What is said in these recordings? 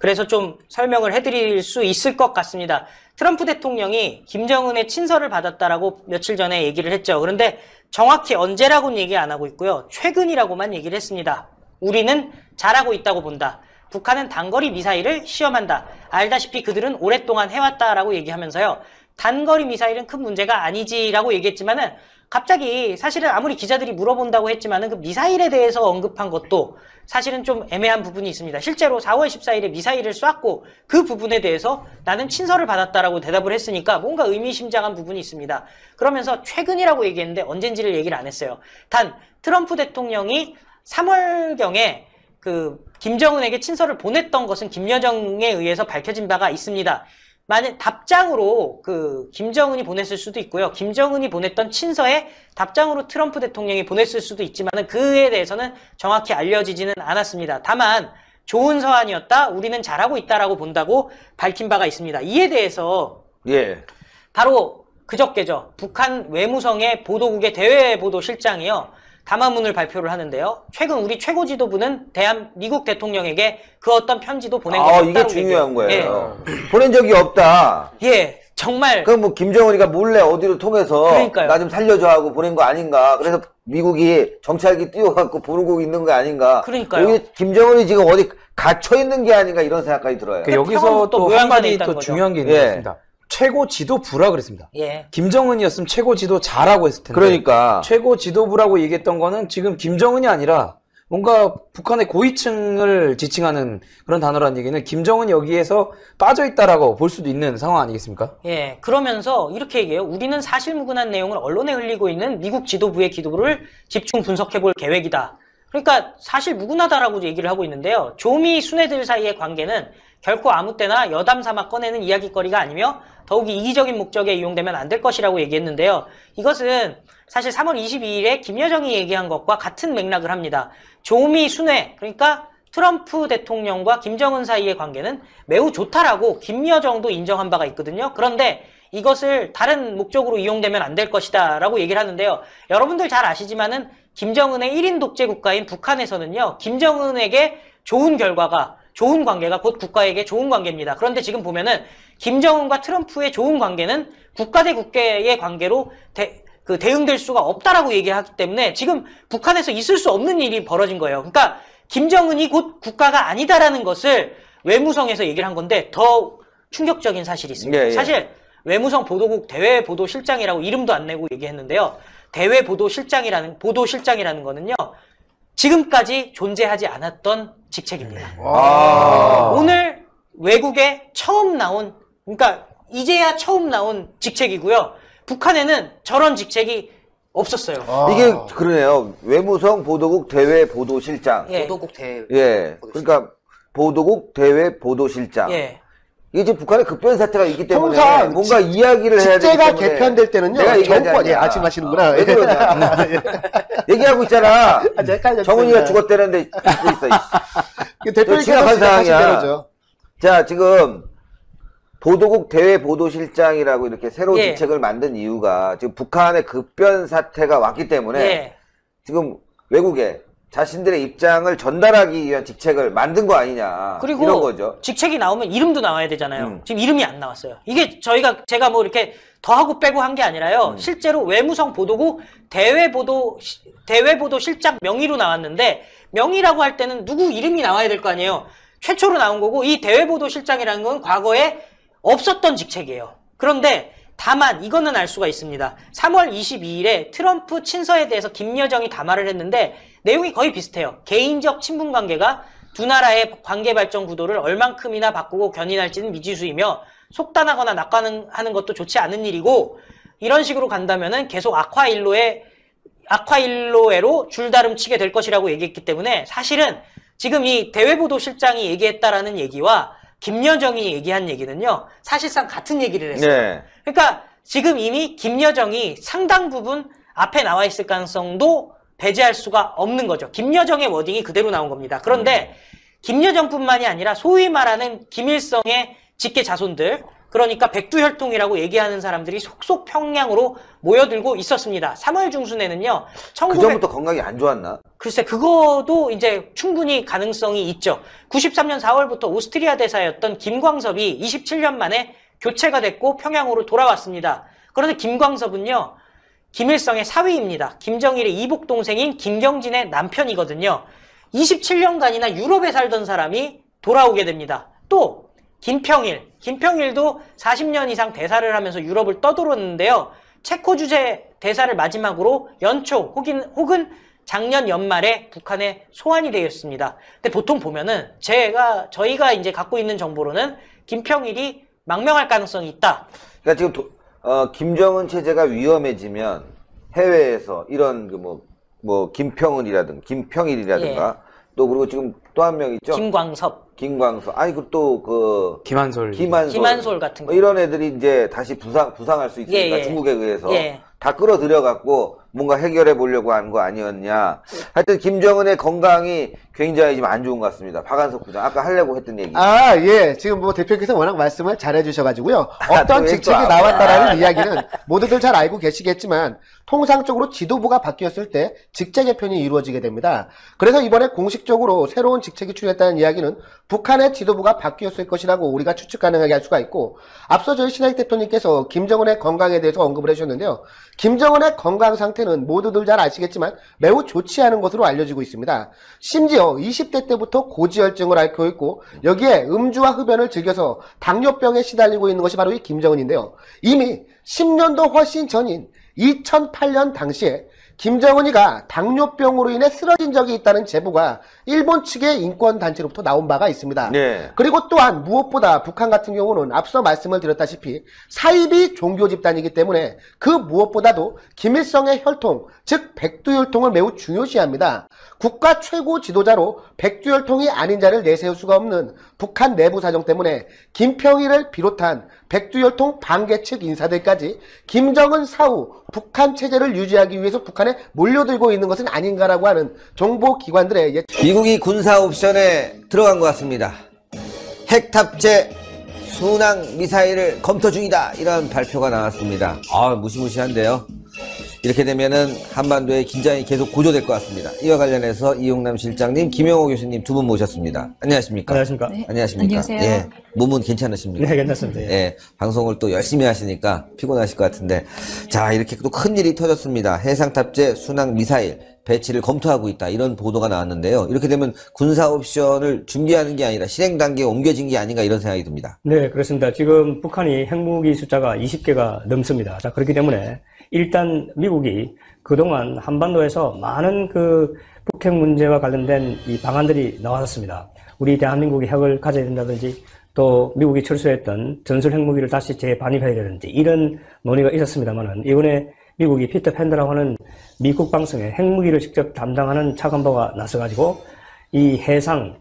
그래서 좀 설명을 해드릴 수 있을 것 같습니다. 트럼프 대통령이 김정은의 친서를 받았다라고 며칠 전에 얘기를 했죠. 그런데 정확히 언제라고는 얘기 안 하고 있고요. 최근이라고만 얘기를 했습니다. 우리는 잘하고 있다고 본다. 북한은 단거리 미사일을 시험한다. 알다시피 그들은 오랫동안 해왔다라고 얘기하면서요. 단거리 미사일은 큰 문제가 아니지라고 얘기했지만은 갑자기 사실은 아무리 기자들이 물어본다고 했지만은 그 미사일에 대해서 언급한 것도 사실은 좀 애매한 부분이 있습니다. 실제로 4월 14일에 미사일을 쐈고 그 부분에 대해서 나는 친서를 받았다라고 대답을 했으니까 뭔가 의미심장한 부분이 있습니다. 그러면서 최근이라고 얘기했는데 언젠지를 얘기를 안 했어요. 단 트럼프 대통령이 3월경에 그 김정은에게 친서를 보냈던 것은 김여정에 의해서 밝혀진 바가 있습니다. 만약 답장으로 그 김정은이 보냈을 수도 있고요. 김정은이 보냈던 친서에 답장으로 트럼프 대통령이 보냈을 수도 있지만 그에 대해서는 정확히 알려지지는 않았습니다. 다만 좋은 서한이었다. 우리는 잘하고 있다라고 본다고 밝힌 바가 있습니다. 이에 대해서 바로 그저께죠. 북한 외무성의 보도국의 대외보도실장이요. 담화문을 발표를 하는데요. 최근 우리 최고 지도부는 미국 대통령에게 그 어떤 편지도 보낸 것이 없다고 이게 중요한 거예요. 보낸 적이 없다. 예, 정말. 그럼 뭐 김정은이가 몰래 어디로 통해서 나 좀 살려줘 하고 보낸 거 아닌가. 그래서 미국이 정찰기 띄워갖고 부르고 있는 거 아닌가. 그러니까요. 김정은이 지금 어디 갇혀 있는 게 아닌가 이런 생각까지 들어요. 여기서 또 한마디 또 중요한 게 있는 것 같습니다. 최고 지도부라 그랬습니다. 김정은이었으면 최고 지도 자라고 했을 텐데. 그러니까. 최고 지도부라고 얘기했던 거는 지금 김정은이 아니라 뭔가 북한의 고위층을 지칭하는 그런 단어라는 얘기는 김정은이 여기에서 빠져있다라고 볼 수도 있는 상황 아니겠습니까? 예, 그러면서 이렇게 얘기해요. 우리는 사실무근한 내용을 언론에 흘리고 있는 미국 지도부의 기도를 집중 분석해볼 계획이다. 그러니까 사실무근하다라고 얘기를 하고 있는데요. 조미 순애들 사이의 관계는 결코 아무 때나 여담 삼아 꺼내는 이야기거리가 아니며 더욱이 이기적인 목적에 이용되면 안 될 것이라고 얘기했는데요. 이것은 사실 3월 22일에 김여정이 얘기한 것과 같은 맥락을 합니다. 조미 순애, 그러니까 트럼프 대통령과 김정은 사이의 관계는 매우 좋다라고 김여정도 인정한 바가 있거든요. 그런데 이것을 다른 목적으로 이용되면 안 될 것이다 라고 얘기를 하는데요. 여러분들 잘 아시지만은 김정은의 1인 독재 국가인 북한에서는요. 김정은에게 좋은 관계가 곧 국가에게 좋은 관계입니다. 그런데 지금 보면은 김정은과 트럼프의 좋은 관계는 국가 대 국가의 관계로 대응될 수가 없다라고 얘기하기 때문에 지금 북한에서 있을 수 없는 일이 벌어진 거예요. 그러니까 김정은이 곧 국가가 아니다라는 것을 외무성에서 얘기를 한 건데 더 충격적인 사실이 있습니다. 사실 외무성 보도국 대외보도실장이라고 이름도 안 내고 얘기했는데요. 대외보도실장이라는 거는요. 지금까지 존재하지 않았던 직책입니다. 오늘 외국에 처음 나온, 그러니까 이제야 처음 나온 직책이고요. 북한에는 저런 직책이 없었어요. 이게 그러네요. 외무성 보도국 대외보도실장. 보도국 대외. 그러니까 보도국 대외보도실장. 이게 지금 북한의 급변 사태가 있기 때문에 뭔가 이야기를 해야 되기 때문에 직제가 개편될 때는요. 정권이 아침 하시는구나. 왜 그러냐. 얘기하고 있잖아. 정은이가 죽었다는데 있어. 대표님께서 상황이야. 자, 지금 보도국 대외보도실장이라고 이렇게 새로운 직책을 만든 이유가 지금 북한의 급변 사태가 왔기 때문에 지금 외국에 자신들의 입장을 전달하기 위한 직책을 만든 거 아니냐. 그리고 이런 거죠. 직책이 나오면 이름도 나와야 되잖아요. 지금 이름이 안 나왔어요. 이게 제가 뭐 이렇게 더하고 빼고 한 게 아니라요. 실제로 외무성 보도국 대외보도실장 명의로 나왔는데 명의라고 할 때는 누구 이름이 나와야 될 거 아니에요. 최초로 나온 거고 이 대외보도실장이라는 건 과거에 없었던 직책이에요. 그런데 다만 이거는 알 수가 있습니다. 3월 22일에 트럼프 친서에 대해서 김여정이 담화를 했는데 내용이 거의 비슷해요. 개인적 친분 관계가 두 나라의 관계 발전 구도를 얼만큼이나 바꾸고 견인할지는 미지수이며 속단하거나 낙관하는 것도 좋지 않은 일이고 이런 식으로 간다면은 계속 악화일로에로 줄다름 치게 될 것이라고 얘기했기 때문에 사실은 지금 이 대외보도실장이 얘기했다라는 얘기와 김여정이 얘기한 얘기는요. 사실상 같은 얘기를 했어요. 그러니까 지금 이미 김여정이 상당 부분 앞에 나와 있을 가능성도 배제할 수가 없는 거죠. 김여정의 워딩이 그대로 나온 겁니다. 그런데 김여정뿐만이 아니라 소위 말하는 김일성의 직계 자손들 그러니까 백두혈통이라고 얘기하는 사람들이 속속 평양으로 모여들고 있었습니다. 3월 중순에는요. 그 전부터 건강이 안 좋았나? 글쎄 그거도 이제 충분히 가능성이 있죠. 93년 4월부터 오스트리아 대사였던 김광섭이 27년 만에 교체가 됐고 평양으로 돌아왔습니다. 그런데 김광섭은요. 김일성의 사위입니다. 김정일의 이복 동생인 김경진의 남편이거든요. 27년간이나 유럽에 살던 사람이 돌아오게 됩니다. 또 김평일도 40년 이상 대사를 하면서 유럽을 떠돌았는데요. 체코 주재 대사를 마지막으로 연초 혹은 작년 연말에 북한에 소환이 되었습니다. 근데 보통 보면은 저희가 이제 갖고 있는 정보로는 김평일이 망명할 가능성이 있다. 그러니까 지금 김정은 체제가 위험해지면 해외에서 이런 김평일이라든가 또 그리고 지금 또 한 명 있죠. 김광섭. 아니 또 김한솔 같은 거. 이런 애들이 이제 다시 부상할 수 있으니까 중국에 의해서 다 끌어들여 갖고 뭔가 해결해 보려고 하는 거 아니었냐. 하여튼 김정은의 건강이 굉장히 지금 안 좋은 것 같습니다. 박한석 부장 아까 하려고 했던 얘기. 예. 지금 뭐 대표께서 워낙 말씀을 잘해 주셔가지고요. 어떤 직책이 나왔다라는 이야기는 모두들 잘 알고 계시겠지만 통상적으로 지도부가 바뀌었을 때 직책 개편이 이루어지게 됩니다. 그래서 이번에 공식적으로 새로운 직책이 출hiện 했다는 이야기는 북한의 지도부가 바뀌었을 것이라고 우리가 추측 가능하게 할 수가 있고, 앞서 저희 신하익 대표님께서 김정은의 건강에 대해서 언급을 해주셨는데요. 김정은의 건강 상태는 모두들 잘 아시겠지만 매우 좋지 않은 것으로 알려지고 있습니다. 심지어 20대 때부터 고지혈증을 앓고 있고 여기에 음주와 흡연을 즐겨서 당뇨병에 시달리고 있는 것이 바로 이 김정은인데요. 이미 10년도 훨씬 전인 2008년 당시에 김정은이가 당뇨병으로 인해 쓰러진 적이 있다는 제보가 일본 측의 인권단체로부터 나온 바가 있습니다. 네. 그리고 또한 무엇보다 북한 같은 경우는 앞서 말씀을 드렸다시피 사이비 종교 집단이기 때문에 그 무엇보다도 김일성의 혈통, 즉 백두혈통을 매우 중요시합니다. 국가 최고 지도자로 백두혈통이 아닌 자를 내세울 수가 없는 북한 내부 사정 때문에 김평일을 비롯한 백두혈통 반개 측 인사들까지 김정은 사후 북한 체제를 유지하기 위해서 북한에 몰려들고 있는 것은 아닌가라고 하는 정보기관들의 미국이 군사 옵션에 들어간 것 같습니다. 핵 탑재 순항 미사일을 검토 중이다, 이런 발표가 나왔습니다. 무시무시한데요. 이렇게 되면은 한반도의 긴장이 계속 고조될 것 같습니다. 이와 관련해서 이용남 실장님, 김영호 교수님 두 분 모셨습니다. 안녕하십니까? 안녕하십니까? 네. 안녕하십니까? 안녕하세요. 예. 몸은 괜찮으십니까? 네, 괜찮습니다. 예. 방송을 또 열심히 하시니까 피곤하실 것 같은데. 자, 이렇게 또 큰일이 터졌습니다. 해상 탑재 순항 미사일 배치를 검토하고 있다, 이런 보도가 나왔는데요. 이렇게 되면 군사 옵션을 준비하는 게 아니라 실행 단계에 옮겨진 게 아닌가, 이런 생각이 듭니다. 네, 그렇습니다. 지금 북한이 핵무기 숫자가 20개가 넘습니다. 자, 그렇기 때문에 일단 미국이 그동안 한반도에서 많은 북핵 문제와 관련된 이 방안들이 나왔습니다. 우리 대한민국이 핵을 가져야 된다든지, 또 미국이 철수했던 전술 핵무기를 다시 재반입해야 되는지, 이런 논의가 있었습니다만은, 이번에 미국이 피터 팬더라고 하는 미국 방송에 핵무기를 직접 담당하는 차관보가 나서가지고 이 해상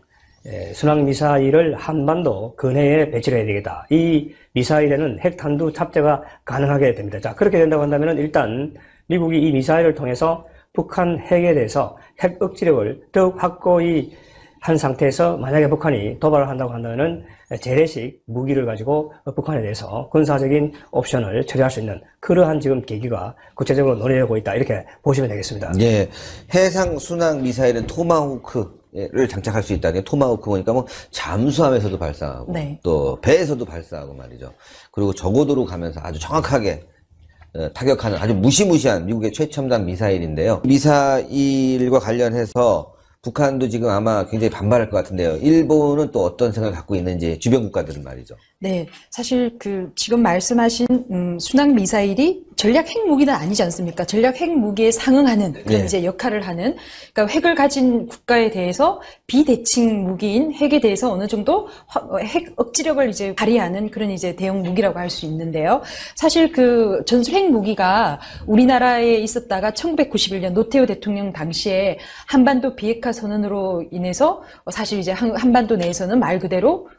순항 미사일을 한반도 근해에 배치를 해야 되겠다. 이 미사일에는 핵탄두 탑재가 가능하게 됩니다. 자, 그렇게 된다고 한다면 일단 미국이 이 미사일을 통해서 북한 핵에 대해서 핵 억지력을 더욱 확고히 한 상태에서 만약에 북한이 도발을 한다고 한다면 재래식 무기를 가지고 북한에 대해서 군사적인 옵션을 처리할 수 있는 그러한 지금 계기가 구체적으로 논의되고 있다, 이렇게 보시면 되겠습니다. 예, 해상 순항 미사일은 토마호크를 장착할 수 있다. 토마호크 보니까 뭐 잠수함에서도 발사하고, 네. 또 배에서도 발사하고 말이죠. 그리고 저고도로 가면서 아주 정확하게 타격하는 아주 무시무시한 미국의 최첨단 미사일인데요. 미사일과 관련해서 북한도 지금 아마 굉장히 반발할 것 같은데요. 일본은 또 어떤 생각을 갖고 있는지, 주변 국가들은 말이죠. 네, 사실 지금 말씀하신 순항 미사일이 전략 핵무기는 아니지 않습니까? 전략 핵무기에 상응하는 그런 네. 이제 역할을 하는, 그러니까 핵을 가진 국가에 대해서 비대칭 무기인 핵에 대해서 어느 정도 핵 억지력을 이제 발휘하는 그런 이제 대형 무기라고 할 수 있는데요. 사실 전술 핵무기가 우리나라에 있었다가 1991년 노태우 대통령 당시에 한반도 비핵화 선언으로 인해서 사실 이제 한반도 내에서는 말 그대로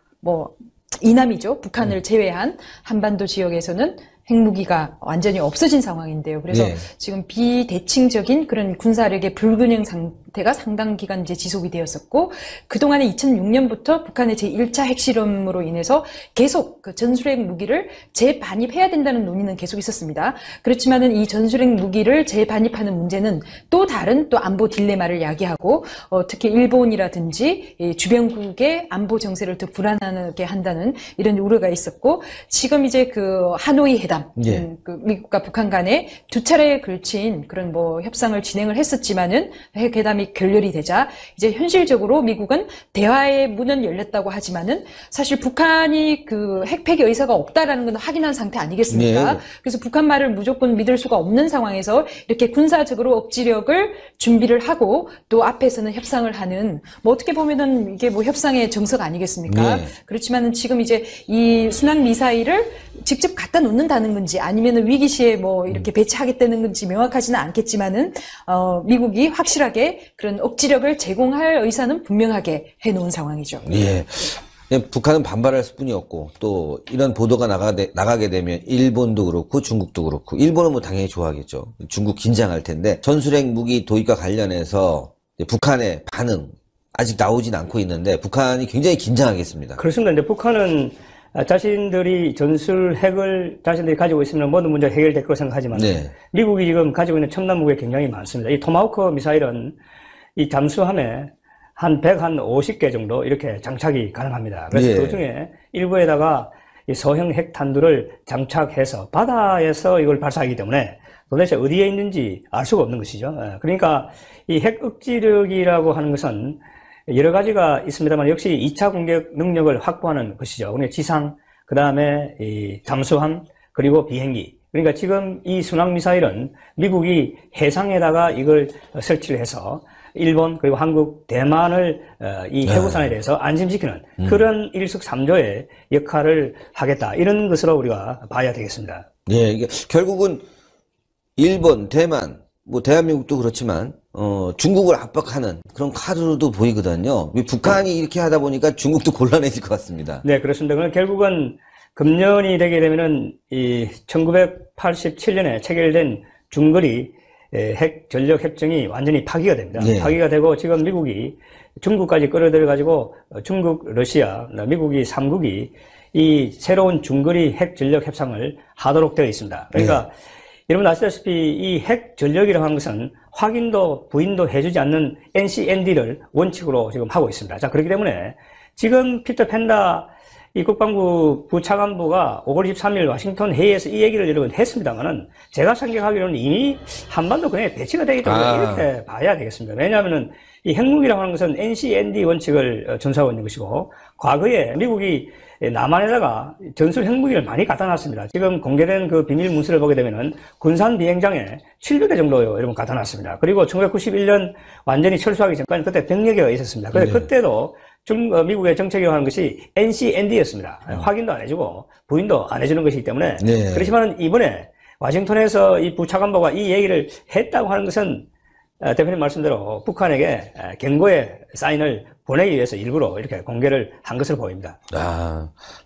이남이죠. 북한을 제외한 한반도 지역에서는 핵무기가 완전히 없어진 상황인데요. 그래서 네. 지금 비대칭적인 그런 군사력의 불균형 상태가 상당 기간 이제 지속이 되었었고, 그동안에 2006년부터 북한의 제1차 핵실험으로 인해서 계속 그 전술핵 무기를 재반입해야 된다는 논의는 계속 있었습니다. 그렇지만은 이 전술핵 무기를 재반입하는 문제는 또 다른 또 안보 딜레마를 야기하고, 특히 일본이라든지 주변국의 안보 정세를 더 불안하게 한다는 이런 우려가 있었고, 지금 이제 그 하노이 회담, 예. 그 미국과 북한 간에 두 차례에 걸친 그런 뭐 협상을 진행을 했었지만은 핵회담이 결렬이 되자 이제 현실적으로 미국은 대화의 문은 열렸다고 하지만은 사실 북한이 그 핵폐기 의사가 없다라는 건 확인한 상태 아니겠습니까? 네. 그래서 북한 말을 무조건 믿을 수가 없는 상황에서 이렇게 군사적으로 억지력을 준비를 하고 또 앞에서는 협상을 하는, 뭐 어떻게 보면은 이게 뭐 협상의 정석 아니겠습니까? 네. 그렇지만은 지금 이제 이 순항 미사일을 직접 갖다 놓는다는 건지 아니면은 위기 시에 뭐 이렇게 배치하겠다는 건지 명확하지는 않겠지만은 미국이 확실하게 그런 억지력을 제공할 의사는 분명하게 해놓은 상황이죠. 예. 그냥 북한은 반발할 수뿐이 없고, 또 이런 보도가 나가게 되면 일본도 그렇고 중국도 그렇고, 일본은 뭐 당연히 좋아하겠죠. 중국 긴장할 텐데, 전술핵 무기 도입과 관련해서 북한의 반응 아직 나오진 않고 있는데 북한이 굉장히 긴장하겠습니다. 그렇습니다. 근데 북한은 자신들이 전술핵을 자신들이 가지고 있으면 모든 문제가 해결될 거라고 생각하지만, 네. 미국이 지금 가지고 있는 첨단 무기가 굉장히 많습니다. 이 토마호크 미사일은 이 잠수함에 한 150개 정도 이렇게 장착이 가능합니다. 그래서 예. 그 중에 일부에다가 이 소형 핵탄두를 장착해서 바다에서 이걸 발사하기 때문에 도대체 어디에 있는지 알 수가 없는 것이죠. 그러니까 이 핵 억지력이라고 하는 것은 여러 가지가 있습니다만 역시 2차 공격 능력을 확보하는 것이죠. 그러니까 지상, 그 다음에 이 잠수함, 그리고 비행기. 그러니까 지금 이 순항미사일은 미국이 해상에다가 이걸 설치를 해서 일본, 그리고 한국, 대만을 이 해구산에 대해서 안심시키는 그런 일석삼조의 역할을 하겠다. 이런 것으로 우리가 봐야 되겠습니다. 예, 이게 결국은 일본, 대만, 뭐 대한민국도 그렇지만 중국을 압박하는 그런 카드로도 보이거든요. 북한이 이렇게 하다 보니까 중국도 곤란해질 것 같습니다. 네, 그렇습니다. 그럼 결국은 금년이 되게 되면은 이 1987년에 체결된 중거리 핵 전력 협정이 완전히 파기가 됩니다. 네. 파기가 되고 지금 미국이 중국까지 끌어들여 가지고 중국, 러시아, 미국이 3국이 이 새로운 중거리 핵 전력 협상을 하도록 되어 있습니다. 그러니까 네. 여러분 아시다시피 이 핵 전력이라고 하는 것은 확인도 부인도 해주지 않는 NCND를 원칙으로 지금 하고 있습니다. 자, 그렇기 때문에 지금 피터 펜다 이 국방부 부차관보가 5월 23일 워싱턴 회의에서 이 얘기를 여러 번 했습니다만은 제가 생각하기로는 이미 한반도 그냥 배치가 되기 때문에 이렇게 봐야 되겠습니다. 왜냐하면은 이 핵무기라고 하는 것은 NCND 원칙을 준수하고 있는 것이고, 과거에 미국이 남한에다가 전술 핵무기를 많이 갖다 놨습니다. 지금 공개된 그 비밀 문서를 보게 되면은 군산 비행장에 700대 정도 여러분 갖다 놨습니다. 그리고 1991년 완전히 철수하기 전까지 그때 병력이 있었습니다. 그런데 그때도 미국의 정책이라고 하는 것이 NCND였습니다. 확인도 안 해주고 부인도 안 해주는 것이기 때문에. 네. 그렇지만 이번에 워싱턴에서 이 부차관보가 이 얘기를 했다고 하는 것은 대표님 말씀대로 북한에게 경고의 사인을 보내기 위해서 일부러 이렇게 공개를 한 것으로 보입니다.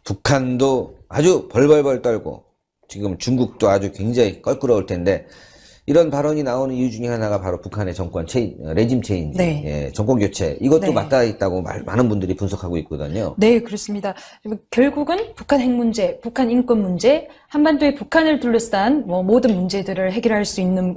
북한도 아주 벌벌벌 떨고 지금 중국도 아주 굉장히 껄끄러울 텐데, 이런 발언이 나오는 이유 중에 하나가 바로 북한의 정권 레짐 체인지, 네. 예, 정권 교체, 이것도 네. 맞닿아 있다고 많은 분들이 분석하고 있거든요. 네, 그렇습니다. 결국은 북한 핵 문제, 북한 인권 문제, 한반도의 북한을 둘러싼 모든 문제들을 해결할 수 있는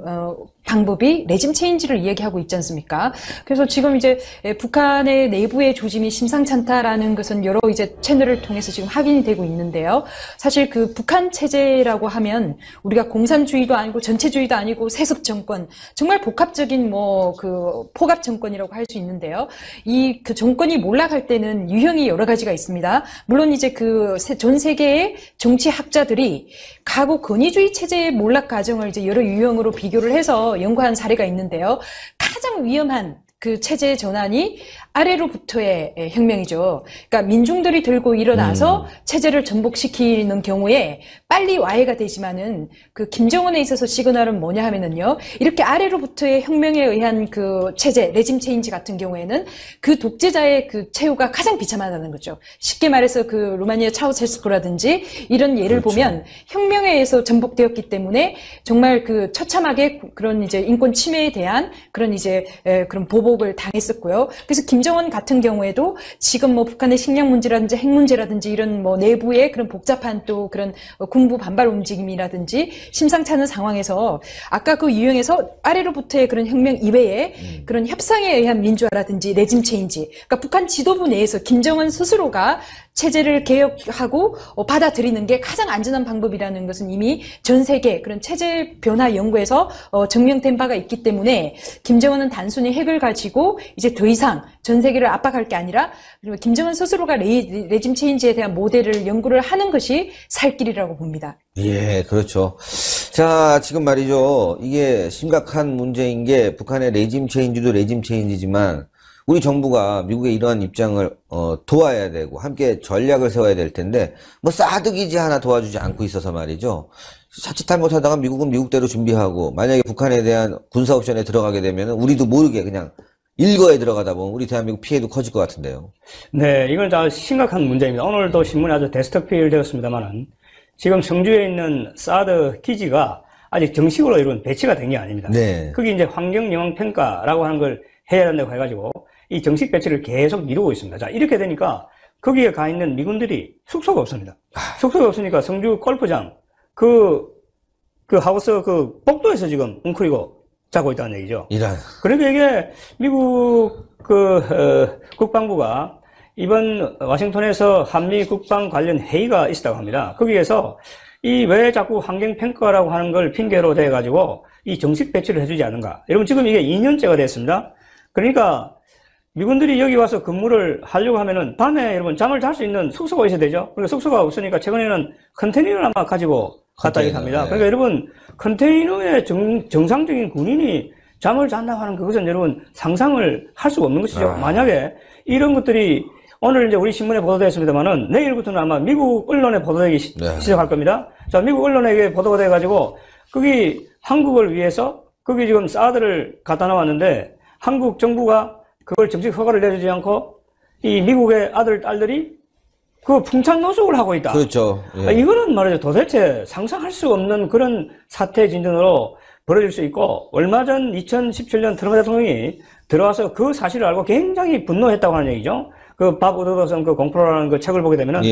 방법이 레짐 체인지를 이야기하고 있지 않습니까? 그래서 지금 이제 북한의 내부의 조짐이 심상찮다라는 것은 여러 이제 채널을 통해서 지금 확인이 되고 있는데요. 사실 그 북한 체제라고 하면 우리가 공산주의도 아니고 전체주의도 아니고 세습 정권, 정말 복합적인 그 포갑 정권이라고 할 수 있는데요. 이 그 정권이 몰락할 때는 유형이 여러 가지가 있습니다. 물론 이제 그 전 세계의 정치학자들이 가구 권위주의 체제의 몰락 과정을 이제 여러 유형으로 비교를 해서 연구한 사례가 있는데요. 가장 위험한 그 체제의 전환이 아래로부터의 혁명이죠. 그러니까 민중들이 들고 일어나서 체제를 전복시키는 경우에 빨리 와해가 되지만은 그 김정은에 있어서 시그널은 뭐냐 하면은요. 이렇게 아래로부터의 혁명에 의한 그 체제, 레짐 체인지 같은 경우에는 그 독재자의 그 최후가 가장 비참하다는 거죠. 쉽게 말해서 그 루마니아 차우세스쿠라든지 이런 예를 그렇죠. 보면 혁명에 의해서 전복되었기 때문에 정말 그 처참하게 그런 이제 인권 침해에 대한 그런 이제 그런 보복을 당했었고요. 그래서 김정은 같은 경우에도 지금 뭐 북한의 식량 문제라든지 핵 문제라든지 이런 뭐 내부의 그런 복잡한 또 그런 군부 반발 움직임이라든지 심상치 않은 상황에서 아까 그 유형에서 아래로부터의 그런 혁명 이외에 그런 협상에 의한 민주화라든지 레짐 체인지, 그러니까 북한 지도부 내에서 김정은 스스로가 체제를 개혁하고 받아들이는 게 가장 안전한 방법이라는 것은 이미 전 세계 그런 체제 변화 연구에서 증명된 바가 있기 때문에 김정은은 단순히 핵을 가지고 이제 더 이상 전 세계를 압박할 게 아니라 김정은 스스로가 레짐 체인지에 대한 모델을 연구를 하는 것이 살 길이라고 봅니다. 예, 그렇죠. 자, 지금 말이죠. 이게 심각한 문제인 게 북한의 레짐 체인지도 레짐 체인지지만 우리 정부가 미국의 이러한 입장을 도와야 되고 함께 전략을 세워야 될 텐데 뭐 사드 기지 하나 도와주지 않고 있어서 말이죠. 자칫 잘못하다가 미국은 미국대로 준비하고 만약에 북한에 대한 군사 옵션에 들어가게 되면 우리도 모르게 그냥 일거에 들어가다 보면 우리 대한민국 피해도 커질 것 같은데요. 네, 이건 아주 심각한 문제입니다. 오늘도 신문에 아주 데스크필 되었습니다만은 지금 성주에 있는 사드 기지가 아직 정식으로 이런 배치가 된 게 아닙니다. 네. 그게 이제 환경 영향 평가라고 하는 걸 해야 된다고 해가지고 이 정식 배치를 계속 미루고 있습니다. 자, 이렇게 되니까 거기에 가 있는 미군들이 숙소가 없습니다. 숙소가 없으니까 성주 골프장 그 하우스 그 복도에서 지금 웅크리고 자고 있다는 얘기죠. 이란. 그러니까 이게 미국 국방부가 이번 워싱턴에서 한미 국방 관련 회의가 있었다고 합니다. 거기에서 이 왜 자꾸 환경평가라고 하는 걸 핑계로 대가지고 이 정식 배치를 해주지 않은가. 여러분 지금 이게 2년째가 됐습니다. 그러니까 미군들이 여기 와서 근무를 하려고 하면은 밤에 여러분 잠을 잘 수 있는 숙소가 있어야 되죠. 그러니까 숙소가 없으니까 최근에는 컨테이너를 아마 가지고 갔다 이렇게 합니다. 네. 그러니까 여러분 컨테이너에 정상적인 군인이 잠을 잔다고 하는 그것은 여러분 상상을 할 수가 없는 것이죠. 만약에 이런 것들이 오늘 이제 우리 신문에 보도됐습니다만은 내일부터는 아마 미국 언론에 보도되기 시작할 겁니다. 자, 미국 언론에 보도가 돼가지고 거기 한국을 위해서 거기 지금 사드를 갖다 놔왔는데 한국 정부가 그걸 정식 허가를 내주지 않고 이 미국의 아들, 딸들이 그 풍찬 노숙을 하고 있다. 그렇죠. 예. 이거는 말이죠. 도대체 상상할 수 없는 그런 사태 진전으로 벌어질 수 있고 얼마 전 2017년 트럼프 대통령이 들어와서 그 사실을 알고 굉장히 분노했다고 하는 얘기죠. 그 밥 얻어서 그 공포라는 그 책을 보게 되면은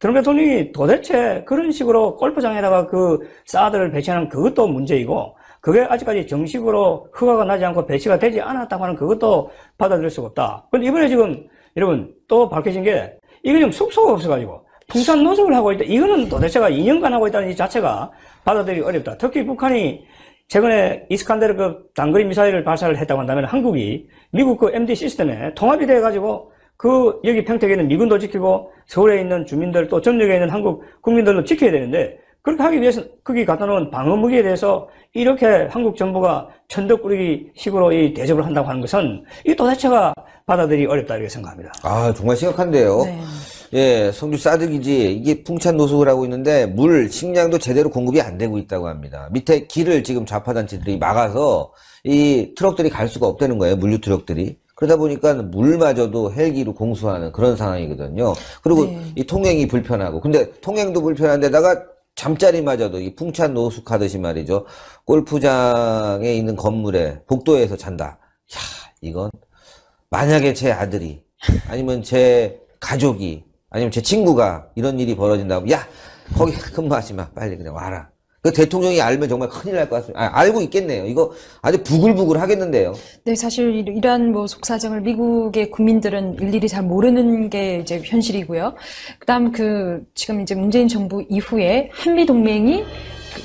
트럼프 대통령이 도대체 그런 식으로 골프장에다가 그 사드를 배치하는 그것도 문제이고 그게 아직까지 정식으로 허가가 나지 않고 배치가 되지 않았다고 하는 그것도 받아들일 수가 없다. 근데 이번에 지금 여러분 또 밝혀진 게 이거 지금 숙소가 없어가지고 풍산 노숙을 하고 있다. 이거는 도대체가 2년간 하고 있다는 이 자체가 받아들이기 어렵다. 특히 북한이 최근에 이스칸데르급 단거리 미사일을 발사를 했다고 한다면 한국이 미국 그 MD 시스템에 통합이 돼가지고 그 여기 평택에 있는 미군도 지키고 서울에 있는 주민들 또 전역에 있는 한국 국민들도 지켜야 되는데 그렇게 하기 위해서 거기 갖다 놓은 방어 무기에 대해서 이렇게 한국 정부가 천덕 꾸리기 식으로 이 대접을 한다고 하는 것은 이 도대체가 받아들이기 어렵다 이렇게 생각합니다. 아, 정말 심각한데요. 네. 예, 성주 사드 기지 이게 풍찬 노숙을 하고 있는데 물, 식량도 제대로 공급이 안 되고 있다고 합니다. 밑에 길을 지금 좌파단체들이 막아서 이 트럭들이 갈 수가 없다는 거예요. 물류 트럭들이. 그러다 보니까 물마저도 헬기로 공수하는 그런 상황이거든요. 그리고 이 통행이 불편하고 근데 통행도 불편한 데다가 잠자리마저도 이 풍찬 노숙하듯이 말이죠. 골프장에 있는 건물에 복도에서 잔다. 야, 이건 만약에 제 아들이 아니면 제 가족이 아니면 제 친구가 이런 일이 벌어진다고 야 거기 근무하지 마 빨리 그냥 와라. 그 대통령이 알면 정말 큰일 날 것 같습니다. 알고 있겠네요. 이거 아주 부글부글 하겠는데요. 네, 사실 이러한 뭐 속사정을 미국의 국민들은 일일이 잘 모르는 게 이제 현실이고요. 그다음 지금 이제 문재인 정부 이후에 한미 동맹이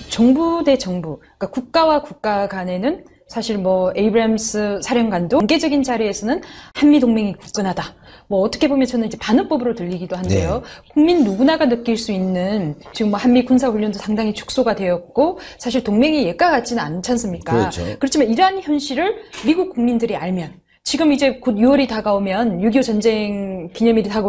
정부 대 정부, 그러니까 국가와 국가 간에는 사실 뭐 에이브램스 사령관도 공개적인 자리에서는 한미 동맹이 굳건하다. 뭐 어떻게 보면 저는 이제 반어법으로 들리기도 한데요. 국민 누구나가 느낄 수 있는 지금 뭐 한미 군사 훈련도 상당히 축소가 되었고 사실 동맹이 예가 같지는 않지 않습니까? 그렇죠. 그렇지만 이러한 현실을 미국 국민들이 알면 지금 이제 곧 6월이 다가오면 6.25 전쟁 기념일이 다가오지